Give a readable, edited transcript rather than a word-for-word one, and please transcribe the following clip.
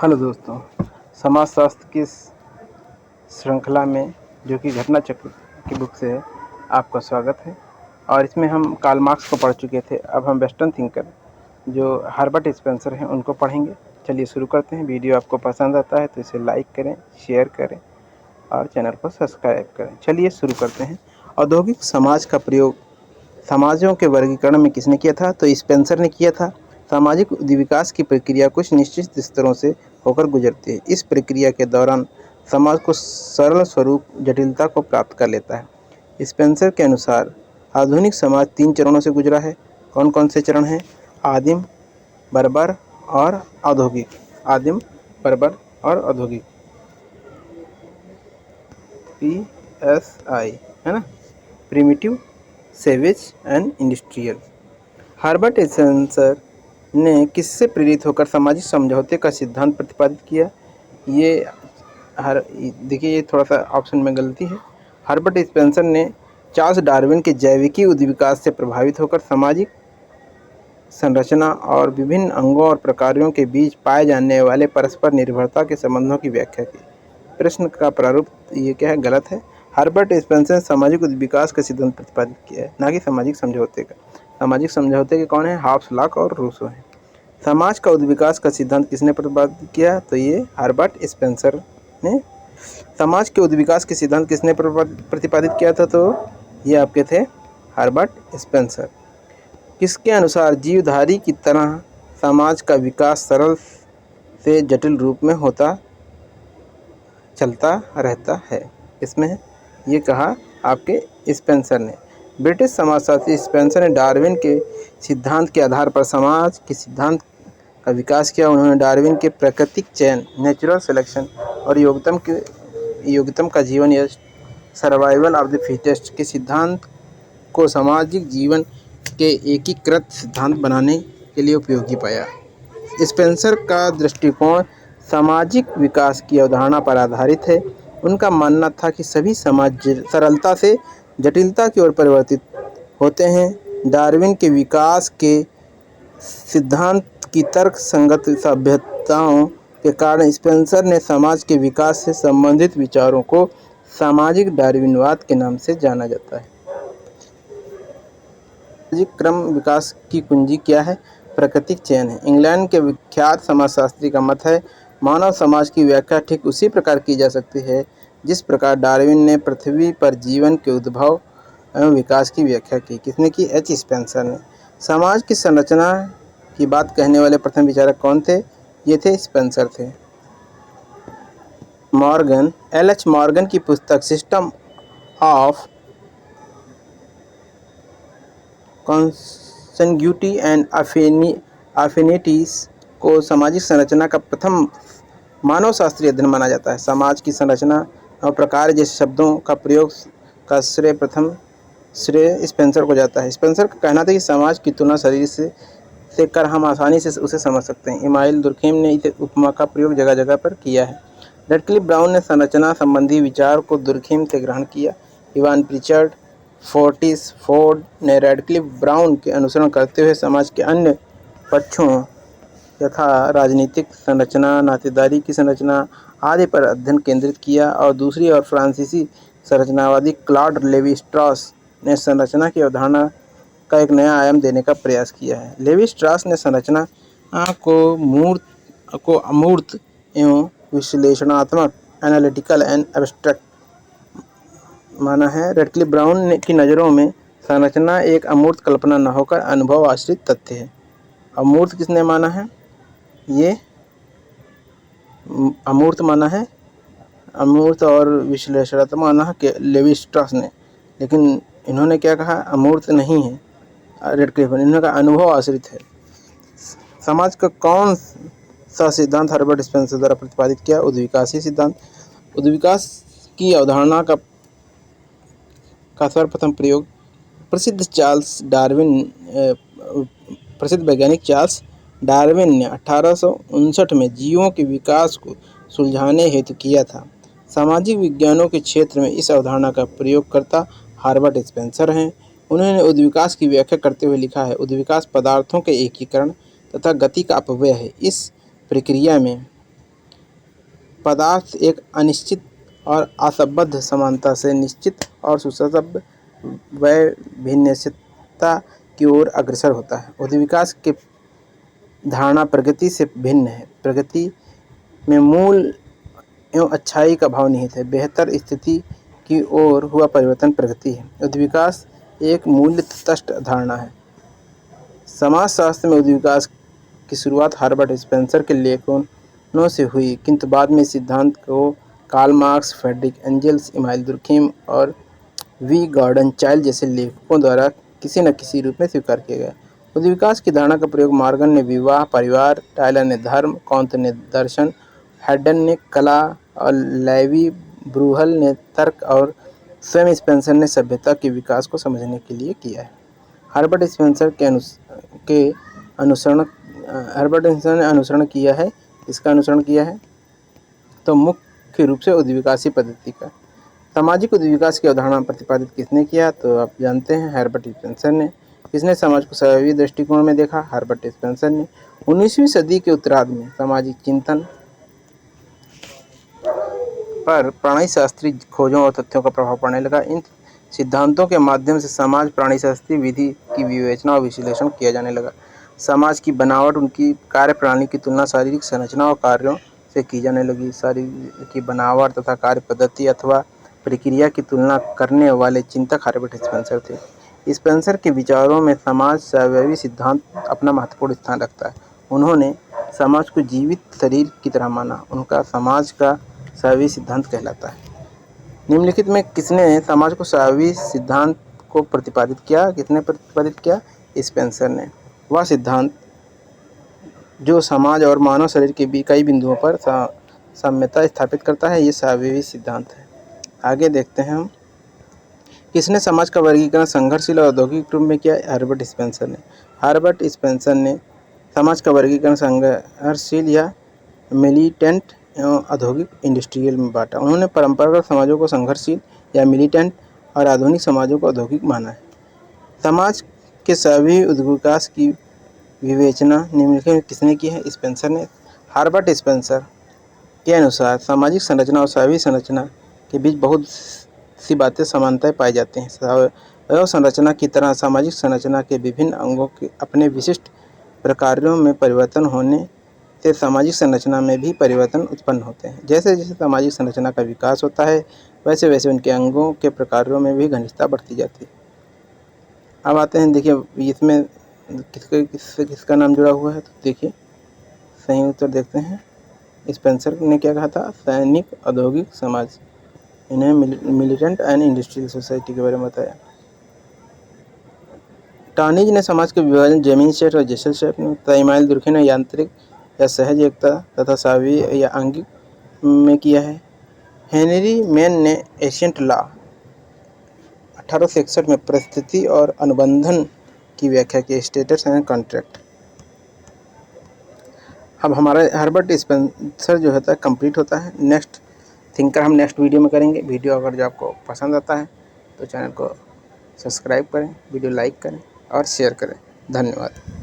Hello दोस्तों, समाजशास्त्र की इस श्रृंखला में जो कि घटना चक्र की बुक से है, आपका स्वागत है। और इसमें हम कार्ल मार्क्स को पढ़ चुके थे। अब हम वेस्टर्न थिंकर जो हर्बर्ट स्पेंसर हैं उनको पढ़ेंगे। चलिए शुरू करते हैं। वीडियो आपको पसंद आता है तो इसे लाइक करें, शेयर करें और चैनल को सब्सक्राइब करें। चलिए शुरू करते हैं। औद्योगिक समाज का प्रयोग समाजों के वर्गीकरण में किसने किया था? तो स्पेंसर ने किया था। सामाजिक विकास की प्रक्रिया कुछ निश्चित स्तरों से होकर गुजरती है। इस प्रक्रिया के दौरान समाज को सरल स्वरूप जटिलता को प्राप्त कर लेता है। स्पेंसर के अनुसार आधुनिक समाज 3 चरणों से गुजरा है। कौन कौन से चरण हैं? आदिम, बर्बर और औद्योगिक। आदिम, बर्बर और औद्योगिक, PSI, है ना? Primitive, savage and industrial. Herbert Spencer ने किससे प्रेरित होकर सामाजिक समझौते का सिद्धांत प्रतिपादित किया? देखिए, ये थोड़ा सा ऑप्शन में गलती है। हर्बर्ट स्पेंसर ने चार्ल्स डार्विन के जैविकी उद्विकास से प्रभावित होकर सामाजिक संरचना और विभिन्न अंगों और प्रकारों के बीच पाए जाने वाले परस्पर निर्भरता के संबंधों की व्याख्या की। प्रश्न का प्रारूप ये क्या है? गलत है। हर्बर्ट स्पेंसर ने सामाजिक विकास का सिद्धांत प्रतिपादित किया है, ना कि सामाजिक समझौते का। सामाजिक समझौते के कौन है? हॉब्स, लॉक और रूसो हैं। समाज का उद्विकास का सिद्धांत किसने प्रतिपादित किया? तो ये हर्बर्ट स्पेंसर ने। समाज के उद्विकास के सिद्धांत किसने प्रतिपादित किया था? तो ये आपके थे हर्बर्ट स्पेंसर। किसके अनुसार जीवधारी की तरह समाज का विकास सरल से जटिल रूप में होता चलता रहता है? इसमें ये कहा आपके स्पेंसर ने। ब्रिटिश समाजशास्त्री स्पेंसर ने डार्विन के सिद्धांत के आधार पर समाज के सिद्धांत का विकास किया। उन्होंने डार्विन के प्राकृतिक चयन, नेचुरल सिलेक्शन और योग्यतम का जीवन या सर्वाइवल ऑफ द फिटेस्ट के सिद्धांत को सामाजिक जीवन के एकीकृत सिद्धांत बनाने के लिए उपयोगी पाया। स्पेंसर का दृष्टिकोण सामाजिक विकास की अवधारणा पर आधारित है। उनका मानना था कि सभी समाज सरलता से जटिलता की ओर परिवर्तित होते हैं। डार्विन के विकास के सिद्धांत की तर्क संगत सभ्यताओं के कारण स्पेंसर ने समाज के विकास से संबंधित विचारों को सामाजिक डार्विनवाद के नाम से जाना जाता है। सामाजिक क्रम विकास की कुंजी क्या है? प्राकृतिक चयन है। इंग्लैंड के विख्यात समाजशास्त्री का मत है, मानव समाज की व्याख्या ठीक उसी प्रकार की जा सकती है जिस प्रकार डार्विन ने पृथ्वी पर जीवन के उद्भव एवं विकास की व्याख्या की। किसने की? H. स्पेंसर ने। समाज की संरचना की बात कहने वाले प्रथम विचारक कौन थे? ये थे स्पेंसर थे। Morgan, L. H. मॉर्गन की पुस्तक सिस्टम ऑफ कॉन्सन्ग्यूटी एंड अफिनिटीज को सामाजिक संरचना का प्रथम मानवशास्त्रीय अध्ययन माना जाता है। समाज की संरचना और प्रकार जैसे शब्दों का प्रयोग का प्रथम श्रेय स्पेंसर को जाता है। स्पेंसर का कहना था कि समाज की तुलना शरीर से कर हम आसानी से उसे समझ सकते हैं। इमाइल दुर्खेम ने इस उपमा का प्रयोग जगह जगह पर किया है। रेडक्लिफ ब्राउन ने संरचना संबंधी विचार को दुर्खेम से ग्रहण किया। इवान प्रिचर्ड फोर्ड ने रेडक्लिफ ब्राउन के अनुसरण करते हुए समाज के अन्य पक्षों यथा राजनीतिक संरचना, नातेदारी की संरचना आदि पर अध्ययन केंद्रित किया। और दूसरी ओर फ्रांसीसी संरचनावादी क्लॉड लेवी स्ट्रॉस ने संरचना की अवधारणा का एक नया आयाम देने का प्रयास किया है। लेवी स्ट्रॉस ने संरचना को अमूर्त एवं विश्लेषणात्मक, एनालिटिकल एंड एब्स्ट्रैक्ट माना है। रेडक्लिफ ब्राउन की नज़रों में संरचना एक अमूर्त कल्पना न होकर अनुभव आश्रित तथ्य है। अमूर्त किसने माना है? ये अमूर्त माना है, अमूर्त और विश्लेषणात्मक माना है लेवी स्ट्रॉस ने। लेकिन इन्होंने क्या कहा? अमूर्त नहीं है रेडक्लिफ ने, इन्होंने कहा अनुभव आश्रित है। समाज का कौन सा सिद्धांत हर्बर्ट स्पेंसर द्वारा प्रतिपादित किया? उद्विकासी सिद्धांत। उद्विकास की अवधारणा का सर्वप्रथम प्रयोग प्रसिद्ध वैज्ञानिक चार्ल्स डार्विन ने 1859 में जीवों के विकास को सुलझाने हेतु किया था। सामाजिक विज्ञानों के क्षेत्र में इस अवधारणा का प्रयोगकर्ता हर्बर्ट स्पेंसर हैं। उन्होंने उद्विकास की व्याख्या करते हुए लिखा है, उद्विकास पदार्थों के एकीकरण तथा गति का अपव्यय है। इस प्रक्रिया में पदार्थ एक अनिश्चित और असंबद्ध समानता से निश्चित और सुसंबद्ध वैभिन्नता की ओर अग्रसर होता है। उद्विकास की धारणा प्रगति से भिन्न है। प्रगति में मूल एवं अच्छाई का भाव निहित है। बेहतर स्थिति की ओर हुआ परिवर्तन प्रगति है। उद्विकास एक मूल्य तटस्थ धारणा है। समाजशास्त्र में उद्विकास की शुरुआत हर्बर्ट स्पेंसर के लेखनों से हुई, किंतु बाद में सिद्धांत को Karl Marx, Friedrich Engels, Emmanuel Durkheim और वी गॉर्डन चाइल्ड जैसे लेखकों द्वारा किसी न किसी रूप में स्वीकार किया गया। उद्विकास की धारणा का प्रयोग मॉर्गन ने विवाह परिवार, टायलर ने धर्म, कॉन्त ने दर्शन, हैडन ने कला और लेवी ब्रूहल ने तर्क और स्वयं स्पेंसर ने सभ्यता के विकास को समझने के लिए किया है। हर्बर्ट स्पेंसर ने अनुसरण किया है। इसका अनुसरण किया है तो मुख्य रूप से उद्विकासी पद्धति का। सामाजिक उद्विकास की अवधारणा प्रतिपादित किसने किया? तो आप जानते हैं हर्बर्ट स्पेंसर ने। किसने समाज को स्वाभाविक दृष्टिकोण में देखा? हर्बर्ट स्पेंसर ने। 19वीं सदी के उत्तरार्ध में सामाजिक चिंतन पर प्राणीशास्त्री खोजों और तथ्यों का प्रभाव पड़ने लगा। इन सिद्धांतों के माध्यम से समाज प्राणीशास्त्री विधि की विवेचना और विश्लेषण किया जाने लगा। समाज की बनावट, उनकी कार्यप्रणाली की तुलना शारीरिक संरचना और कार्यों से की जाने लगी। शरीर की बनावट तथा कार्य पद्धति अथवा प्रक्रिया की तुलना करने वाले चिंतक हर्बर्ट स्पेंसर थे। स्पेंसर के विचारों में समाज स्वाभाविक सिद्धांत अपना महत्वपूर्ण स्थान रखता है। उन्होंने समाज को जीवित शरीर की तरह माना। उनका समाज का स्वाभाविक सिद्धांत कहलाता है। निम्नलिखित में किसने समाज को स्वाभाविक सिद्धांत को प्रतिपादित किया? किसने प्रतिपादित किया? स्पेंसर ने। वह सिद्धांत जो समाज और मानव शरीर के भी कई बिंदुओं पर साम्यता स्थापित करता है, ये स्वाभाविक सिद्धांत है। आगे देखते हैं हम। किसने समाज का वर्गीकरण संघर्षशील और औद्योगिक रूप में किया? हर्बर्ट स्पेंसर ने। हर्बर्ट स्पेंसर ने समाज का वर्गीकरण संघर्षशील या मिलिटेंट एवं औद्योगिक इंडस्ट्रियल में बांटा। उन्होंने परंपरागत समाजों को संघर्षशील या मिलिटेंट और आधुनिक समाजों को औद्योगिक माना है। समाज के सभी उद्विकास की विवेचना निम्नलिखित में किसने की है? स्पेंसर ने। हर्बर्ट स्पेंसर के अनुसार सामाजिक संरचना और स्वाभाविक संरचना के बीच बहुत सी बातें समानताएं पाई जाती हैं। स्वयं संरचना की तरह सामाजिक संरचना के विभिन्न अंगों के अपने विशिष्ट प्रकारों में परिवर्तन होने से सामाजिक संरचना में भी परिवर्तन उत्पन्न होते हैं। जैसे जैसे सामाजिक संरचना का विकास होता है, वैसे वैसे उनके अंगों के प्रकारों में भी घनिष्ठता बढ़ती जाती है। अब आते हैं, देखिए इसमें किसका नाम जुड़ा हुआ है, तो देखिए सही उत्तर देखते हैं। स्पेंसर ने क्या कहा था? सैनिक औद्योगिक समाज, इन्हें मिलिटेंट एंड इंडस्ट्रियल सोसाइटी के बारे में बताया। टार्नीज ने समाज के विभाजन जमीन सेट और जसल सेट में तथा इमानुएल दुर्खिम ने यांत्रिक या सहज एकता तथा स्वाभाविक या आंगिक में किया है। हेनरी मैन ने एशियंट लॉ 1861 में परिस्थिति और अनुबंधन की व्याख्या की, स्टेटस एंड कॉन्ट्रैक्ट। अब हमारा हर्बर्ट स्पेंसर जो होता है कंप्लीट होता है। नेक्स्ट थिंकर हम नेक्स्ट वीडियो में करेंगे। वीडियो अगर जो आपको पसंद आता है तो चैनल को सब्सक्राइब करें, वीडियो लाइक करें और शेयर करें। धन्यवाद।